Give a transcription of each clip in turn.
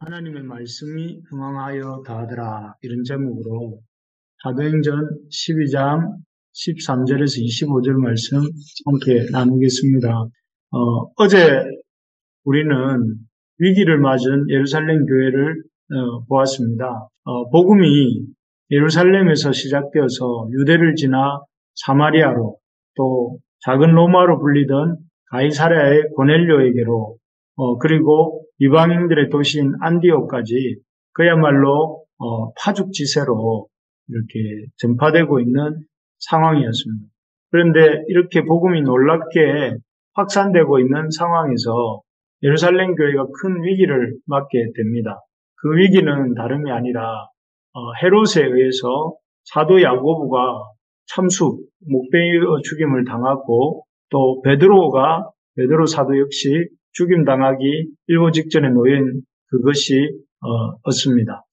하나님의 말씀이 흥왕하여 다하더라. 이런 제목으로 사도행전 12장 13절에서 25절 말씀 함께 나누겠습니다. 어제 우리는 위기를 맞은 예루살렘 교회를 보았습니다. 복음이 예루살렘에서 시작되어서 유대를 지나 사마리아로 또 작은 로마로 불리던 가이사랴의 고넬료에게로 그리고 이방인들의 도시인 안디옥까지 그야말로 파죽지세로 이렇게 전파되고 있는 상황이었습니다. 그런데 이렇게 복음이 놀랍게 확산되고 있는 상황에서 예루살렘 교회가 큰 위기를 맞게 됩니다. 그 위기는 다름이 아니라 헤롯에 의해서 사도 야고보가 참수, 목베어 죽임을 당하고 또 베드로 사도 역시 죽임 당하기 일보 직전에 놓인 그것이 었습니다.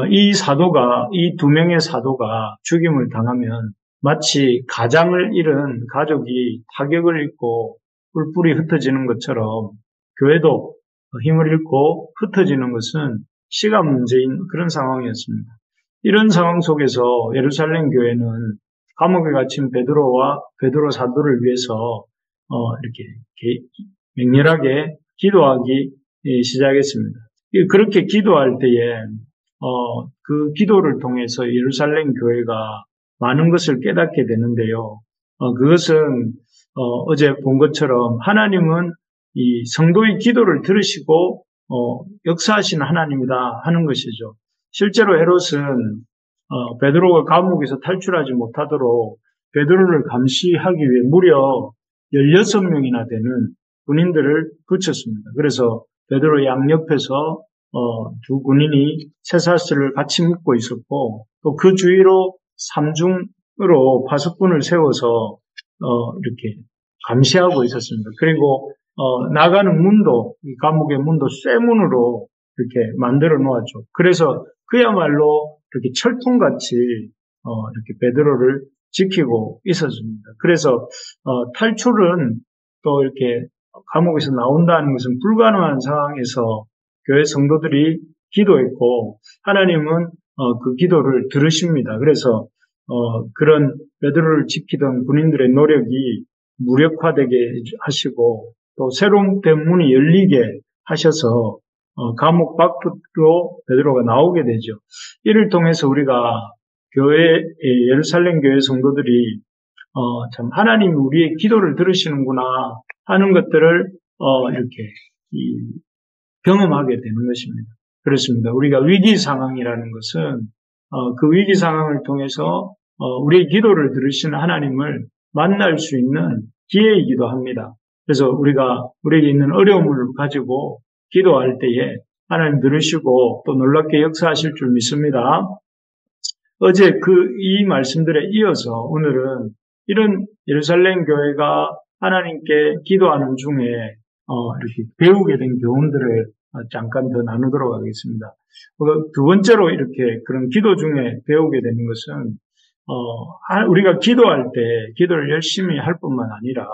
이 두 명의 사도가 죽임을 당하면 마치 가장을 잃은 가족이 타격을 입고 뿔뿔이 흩어지는 것처럼 교회도 힘을 잃고 흩어지는 것은 시간 문제인 그런 상황이었습니다. 이런 상황 속에서 예루살렘 교회는 감옥에 갇힌 베드로 사도를 위해서 이렇게 맹렬하게 기도하기 시작했습니다. 그렇게 기도할 때에 그 기도를 통해서 예루살렘 교회가 많은 것을 깨닫게 되는데요. 그것은 어제 본 것처럼 하나님은 이 성도의 기도를 들으시고 역사하시는 하나님이다 하는 것이죠. 실제로 헤롯은 베드로가 감옥에서 탈출하지 못하도록 베드로를 감시하기 위해 무려 16명이나 되는 군인들을 붙였습니다. 그래서 베드로 양옆에서 두 군인이 쇠사슬을 같이 묶고 있었고 또 그 주위로 삼중으로 파수꾼을 세워서 이렇게 감시하고 있었습니다. 그리고 나가는 문도, 이 감옥의 문도 쇠문으로 이렇게 만들어 놓았죠. 그래서 그야말로 이렇게 철통같이 이렇게 베드로를 지키고 있었습니다. 그래서 탈출은 또 이렇게 감옥에서 나온다는 것은 불가능한 상황에서 교회 성도들이 기도했고 하나님은 그 기도를 들으십니다. 그래서 그런 베드로를 지키던 군인들의 노력이 무력화되게 하시고 또 새로운 문이 열리게 하셔서 감옥 밖으로 베드로가 나오게 되죠. 이를 통해서 우리가 예루살렘 교회 성도들이 참 하나님이 우리의 기도를 들으시는구나 하는 것들을 이렇게 경험하게 되는 것입니다. 그렇습니다. 우리가 위기 상황이라는 것은 그 위기 상황을 통해서 우리의 기도를 들으시는 하나님을 만날 수 있는 기회이기도 합니다. 그래서 우리에게 있는 어려움을 가지고 기도할 때에 하나님 들으시고 또 놀랍게 역사하실 줄 믿습니다. 어제 이 말씀들에 이어서 오늘은 이런 예루살렘 교회가 하나님께 기도하는 중에 이렇게 배우게 된 교훈들을 잠깐 더 나누도록 하겠습니다. 두 번째로 이렇게 그런 기도 중에 배우게 되는 것은 우리가 기도할 때 기도를 열심히 할 뿐만 아니라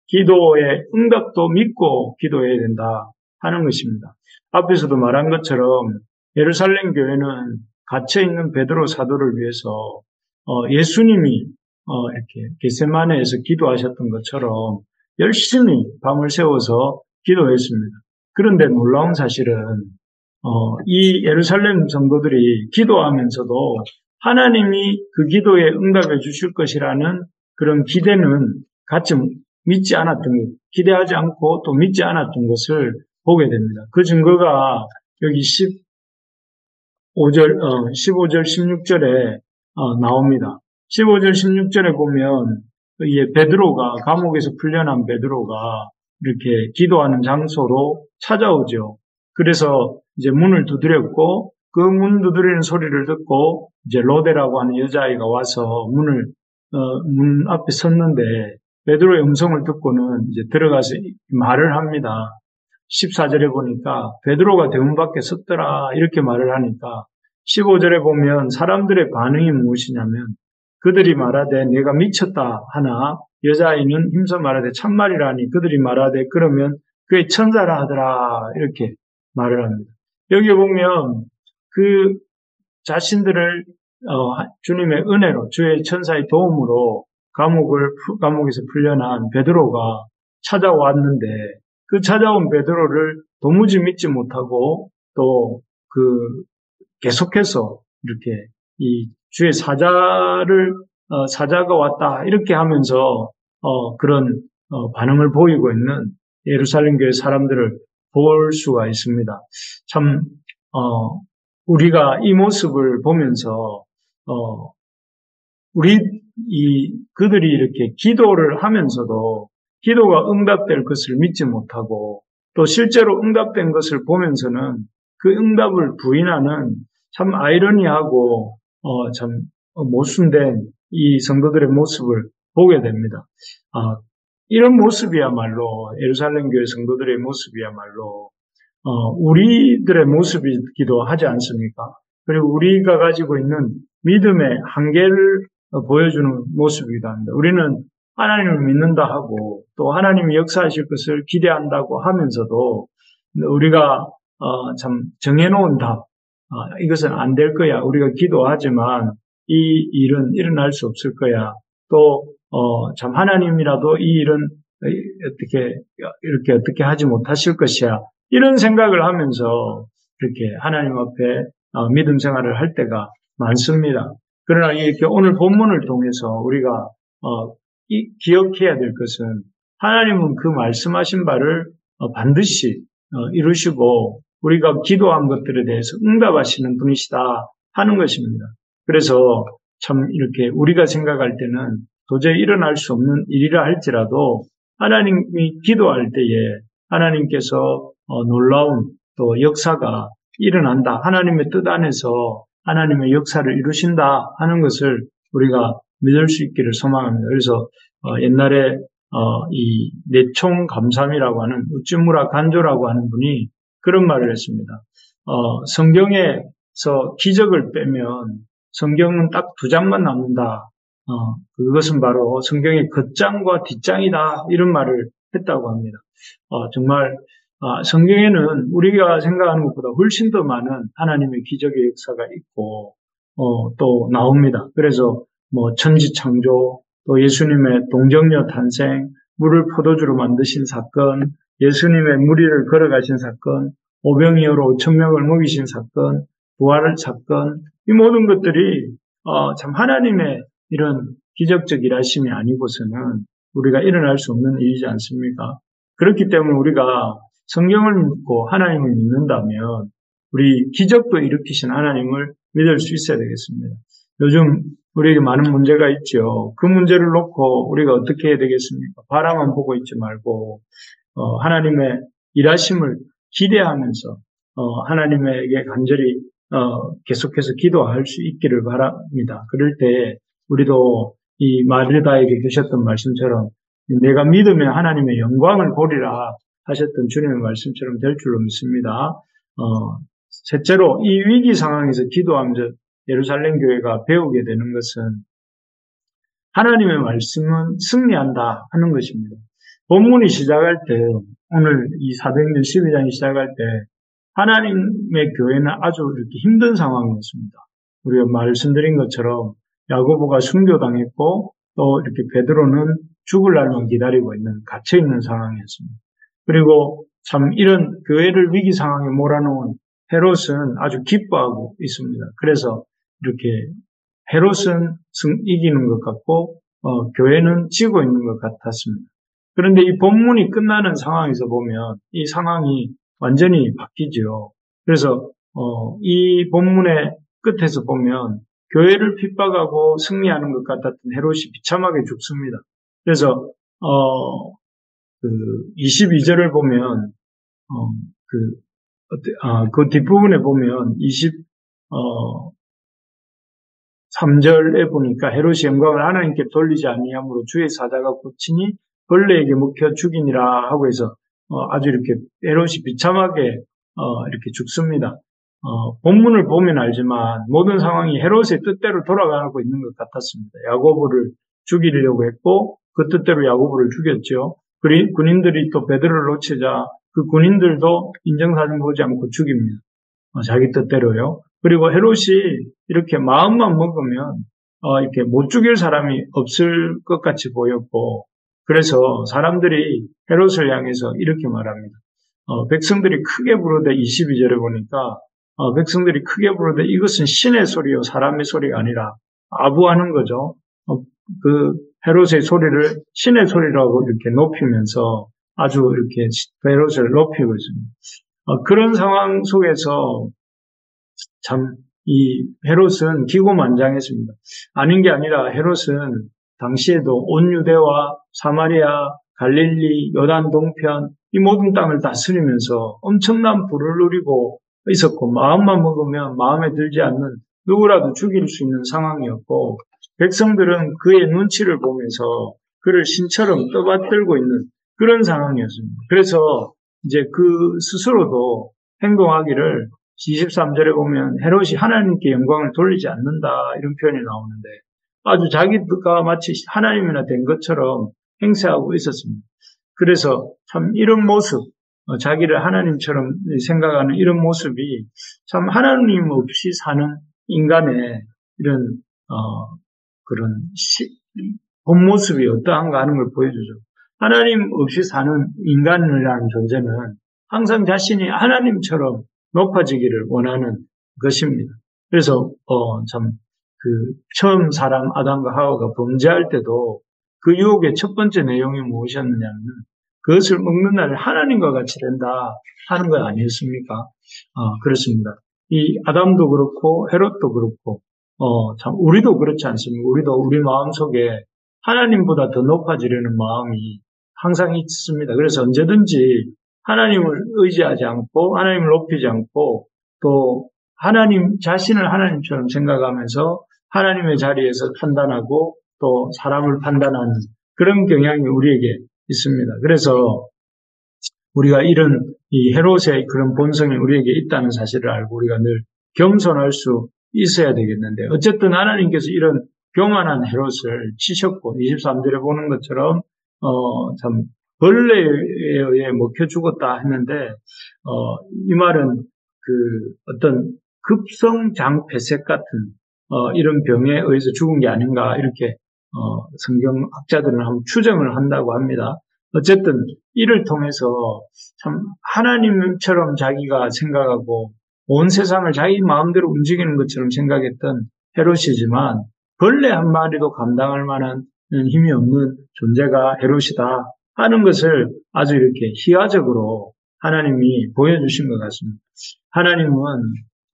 기도의 응답도 믿고 기도해야 된다 하는 것입니다. 앞에서도 말한 것처럼 예루살렘 교회는 갇혀있는 베드로 사도를 위해서 예수님이 이렇게 겟세마네에서 기도하셨던 것처럼 열심히 밤을 새워서 기도했습니다. 그런데 놀라운 사실은 이 예루살렘 성도들이 기도하면서도 하나님이 그 기도에 응답해 주실 것이라는 그런 기대는 같이 믿지 않았던 것, 기대하지 않고 또 믿지 않았던 것을 보게 됩니다. 그 증거가 여기 15절, 16절에 나옵니다. 15절, 16절에 보면 베드로가 감옥에서 풀려난 베드로가 이렇게 기도하는 장소로 찾아오죠. 그래서 이제 문을 두드렸고 그 문 두드리는 소리를 듣고 이제 로데라고 하는 여자아이가 와서 문 앞에 섰는데 베드로의 음성을 듣고는 이제 들어가서 말을 합니다. 14절에 보니까 베드로가 대문 밖에 섰더라 이렇게 말을 하니까 15절에 보면 사람들의 반응이 무엇이냐면 그들이 말하되 내가 미쳤다 하나 여자아이는 힘써 말하되 참말이라니 그들이 말하되 그러면 그의 천사라 하더라 이렇게 말을 합니다. 여기 보면 그 자신들을 주님의 은혜로 주의 천사의 도움으로 감옥에서 풀려난 베드로가 찾아왔는데 그 찾아온 베드로를 도무지 믿지 못하고 또 계속해서 이렇게 이 주의 사자가 왔다 이렇게 하면서 그런 반응을 보이고 있는 예루살렘 교회 사람들을 볼 수가 있습니다. 참 우리가 이 모습을 보면서 그들이 이렇게 기도를 하면서도 기도가 응답될 것을 믿지 못하고 또 실제로 응답된 것을 보면서는 그 응답을 부인하는 참 아이러니하고 참 모순된 이 성도들의 모습을 보게 됩니다. 이런 모습이야말로 예루살렘 교회 성도들의 모습이야말로 우리들의 모습이기도 하지 않습니까? 그리고 우리가 가지고 있는 믿음의 한계를 보여주는 모습이기도 합니다. 우리는 하나님을 믿는다 하고 또 하나님이 역사하실 것을 기대한다고 하면서도 우리가 참 정해놓은 답, 이것은 안 될 거야. 우리가 기도하지만 이 일은 일어날 수 없을 거야. 또 참 하나님이라도 이 일은 어떻게 하지 못하실 것이야. 이런 생각을 하면서 이렇게 하나님 앞에 믿음 생활을 할 때가 많습니다. 그러나 이렇게 오늘 본문을 통해서 우리가 기억해야 될 것은 하나님은 그 말씀하신 바를 반드시 이루시고 우리가 기도한 것들에 대해서 응답하시는 분이시다 하는 것입니다. 그래서 참 이렇게 우리가 생각할 때는 도저히 일어날 수 없는 일이라 할지라도 하나님이 기도할 때에 하나님께서 놀라운 또 역사가 일어난다. 하나님의 뜻 안에서 하나님의 역사를 이루신다 하는 것을 우리가 믿을 수 있기를 소망합니다. 그래서 옛날에 이 내총 감삼이라고 하는 우찌무라 간조라고 하는 분이 그런 말을 했습니다. 성경에서 기적을 빼면 성경은 딱 2장만 남는다. 그것은 바로 성경의 겉장과 뒷장이다. 이런 말을 했다고 합니다. 정말 성경에는 우리가 생각하는 것보다 훨씬 더 많은 하나님의 기적의 역사가 있고 또 나옵니다. 그래서 천지창조, 또 예수님의 동정녀 탄생, 물을 포도주로 만드신 사건, 예수님의 무리를 걸어가신 사건, 오병이어로 5,000명을 먹이신 사건, 부활 사건, 이 모든 것들이 참 하나님의 이런 기적적 일하심이 아니고서는 우리가 일어날 수 없는 일이지 않습니까? 그렇기 때문에 우리가 성경을 믿고 하나님을 믿는다면 우리 기적도 일으키신 하나님을 믿을 수 있어야 되겠습니다. 요즘 우리에게 많은 문제가 있죠. 그 문제를 놓고 우리가 어떻게 해야 되겠습니까? 바라만 보고 있지 말고 하나님의 일하심을 기대하면서 하나님에게 간절히 계속해서 기도할 수 있기를 바랍니다. 그럴 때 우리도 이 마르다에게 주셨던 말씀처럼 내가 믿으면 하나님의 영광을 보리라 하셨던 주님의 말씀처럼 될 줄로 믿습니다. 셋째로 이 위기 상황에서 기도하면서 예루살렘 교회가 배우게 되는 것은 하나님의 말씀은 승리한다 하는 것입니다. 본문이 시작할 때 오늘 이 사도행전 12장이 시작할 때 하나님의 교회는 아주 이렇게 힘든 상황이었습니다. 우리가 말씀드린 것처럼 야고보가 순교당했고 또 이렇게 베드로는 죽을 날만 기다리고 있는 갇혀있는 상황이었습니다. 그리고 참 이런 교회를 위기 상황에 몰아놓은 헤롯은 아주 기뻐하고 있습니다. 그래서 이렇게 헤롯은 이기는 것 같고 교회는 지고 있는 것 같았습니다. 그런데 이 본문이 끝나는 상황에서 보면 이 상황이 완전히 바뀌죠. 그래서 이 본문의 끝에서 보면 교회를 핍박하고 승리하는 것 같았던 헤롯이 비참하게 죽습니다. 그래서 22절을 보면 그 뒷부분에 보면 23절에 보니까 헤롯이 영광을 하나님께 돌리지 아니함으로 주의 사자가 고치니 벌레에게 먹혀 죽이니라 하고 해서 아주 이렇게 헤롯이 비참하게 이렇게 죽습니다. 본문을 보면 알지만 모든 상황이 헤롯의 뜻대로 돌아가고 있는 것 같았습니다. 야고보를 죽이려고 했고 그 뜻대로 야고보를 죽였죠. 군인들이 또 베드로를 놓치자 그 군인들도 인정사정 보지 않고 죽입니다. 자기 뜻대로요. 그리고 헤롯이 이렇게 마음만 먹으면 이렇게 못 죽일 사람이 없을 것 같이 보였고, 그래서 사람들이 헤롯을 향해서 이렇게 말합니다. 백성들이 크게 부르되 22절에 보니까 백성들이 크게 부르되 이것은 신의 소리요 사람의 소리가 아니라 아부하는 거죠. 그 헤롯의 소리를 신의 소리라고 이렇게 높이면서 아주 이렇게 헤롯을 높이고 있습니다. 그런 상황 속에서 참 이 헤롯은 기고만장했습니다. 아닌 게 아니라 헤롯은 당시에도 온 유대와 사마리아, 갈릴리, 요단 동편 이 모든 땅을 다스리면서 엄청난 부를 누리고 있었고 마음만 먹으면 마음에 들지 않는 누구라도 죽일 수 있는 상황이었고 백성들은 그의 눈치를 보면서 그를 신처럼 떠받들고 있는 그런 상황이었습니다. 그래서 이제 그 스스로도 행동하기를 23절에 보면 헤롯이 하나님께 영광을 돌리지 않는다 이런 표현이 나오는데 아주 자기가 마치 하나님이나 된 것처럼 행세하고 있었습니다. 그래서 참 이런 모습, 자기를 하나님처럼 생각하는 이런 모습이 참 하나님 없이 사는 인간의 이런 그런 본 모습이 어떠한가 하는 걸 보여주죠. 하나님 없이 사는 인간이라는 존재는 항상 자신이 하나님처럼 높아지기를 원하는 것입니다. 그래서 참 처음 사람 아담과 하와가 범죄할 때도 그 유혹의 첫 번째 내용이 무엇이었느냐면 그것을 먹는 날 하나님과 같이 된다 하는 것 아니었습니까? 그렇습니다. 이 아담도 그렇고 헤롯도 그렇고 참 우리도 그렇지 않습니까? 우리도 우리 마음속에 하나님보다 더 높아지려는 마음이 항상 있습니다. 그래서 언제든지 하나님을 의지하지 않고 하나님을 높이지 않고 또 하나님 자신을 하나님처럼 생각하면서 하나님의 자리에서 판단하고 또 사람을 판단하는 그런 경향이 우리에게 있습니다. 그래서 우리가 이런 이 헤롯의 그런 본성이 우리에게 있다는 사실을 알고 우리가 늘 겸손할 수 있어야 되겠는데 어쨌든 하나님께서 이런 교만한 헤롯을 치셨고 23절에 보는 것처럼 참 벌레에 의해 먹혀 죽었다 했는데 이 말은 그 어떤 급성장폐색 같은 이런 병에 의해서 죽은 게 아닌가 이렇게 성경학자들은 한번 추정을 한다고 합니다. 어쨌든 이를 통해서 참 하나님처럼 자기가 생각하고 온 세상을 자기 마음대로 움직이는 것처럼 생각했던 헤롯이지만 벌레 한 마리도 감당할 만한 힘이 없는 존재가 헤롯이다 하는 것을 아주 이렇게 희화적으로 하나님이 보여주신 것 같습니다. 하나님은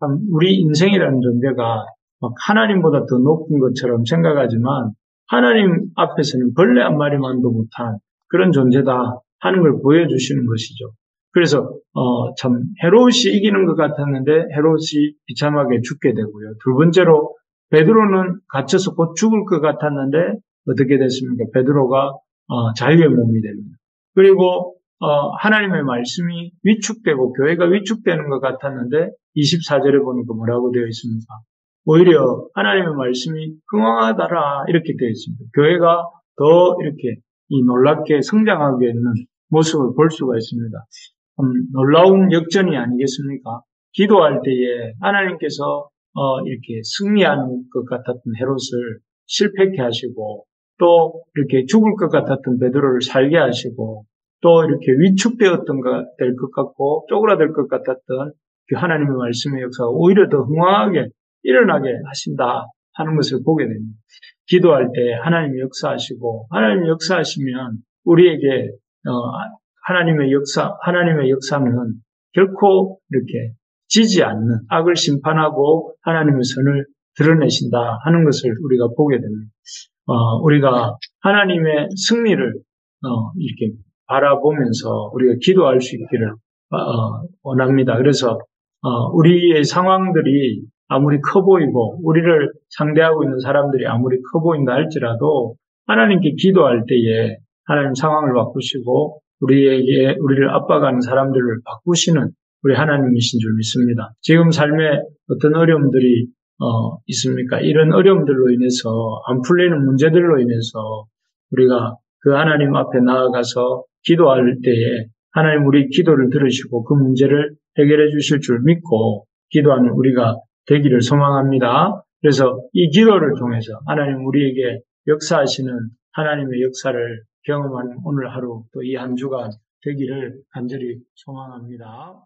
참 우리 인생이라는 존재가 막 하나님보다 더 높은 것처럼 생각하지만 하나님 앞에서는 벌레 한 마리만도 못한 그런 존재다 하는 걸 보여주시는 것이죠. 그래서 참 헤롯이 이기는 것 같았는데 헤롯이 비참하게 죽게 되고요. 두 번째로 베드로는 갇혀서 곧 죽을 것 같았는데 어떻게 됐습니까? 베드로가 자유의 몸이 됩니다. 그리고 하나님의 말씀이 위축되고 교회가 위축되는 것 같았는데 24절에 보니까 뭐라고 되어 있습니까? 오히려 하나님의 말씀이 흥왕하더라 이렇게 되어 있습니다. 교회가 더 이렇게 이 놀랍게 성장하게 있는 모습을 볼 수가 있습니다. 놀라운 역전이 아니겠습니까? 기도할 때에 하나님께서 이렇게 승리하는 것 같았던 헤롯을 실패케 하시고 또 이렇게 죽을 것 같았던 베드로를 살게 하시고 또 이렇게 위축되었던 될 것 같고 쪼그라들 것 같았던 그 하나님의 말씀의 역사가 오히려 더 흥황하게 일어나게 하신다 하는 것을 보게 됩니다. 기도할 때 하나님이 역사하시고 하나님이 역사하시면 우리에게 하나님의 역사는 결코 이렇게 지지 않는 악을 심판하고 하나님의 선을 드러내신다 하는 것을 우리가 보게 됩니다. 우리가 하나님의 승리를 이렇게 바라보면서 우리가 기도할 수 있기를 원합니다. 그래서 우리의 상황들이 아무리 커 보이고 우리를 상대하고 있는 사람들이 아무리 커 보인다 할지라도 하나님께 기도할 때에 하나님 상황을 바꾸시고 우리를 압박하는 사람들을 바꾸시는 우리 하나님이신 줄 믿습니다. 지금 삶에 어떤 어려움들이 있습니까? 이런 어려움들로 인해서 안 풀리는 문제들로 인해서 우리가 그 하나님 앞에 나아가서 기도할 때에 하나님 우리 기도를 들으시고 그 문제를 해결해 주실 줄 믿고 기도하는 우리가 되기를 소망합니다. 그래서 이 기도를 통해서 하나님 우리에게 역사하시는 하나님의 역사를 경험하는 오늘 하루 또 이 한 주가 되기를 간절히 소망합니다.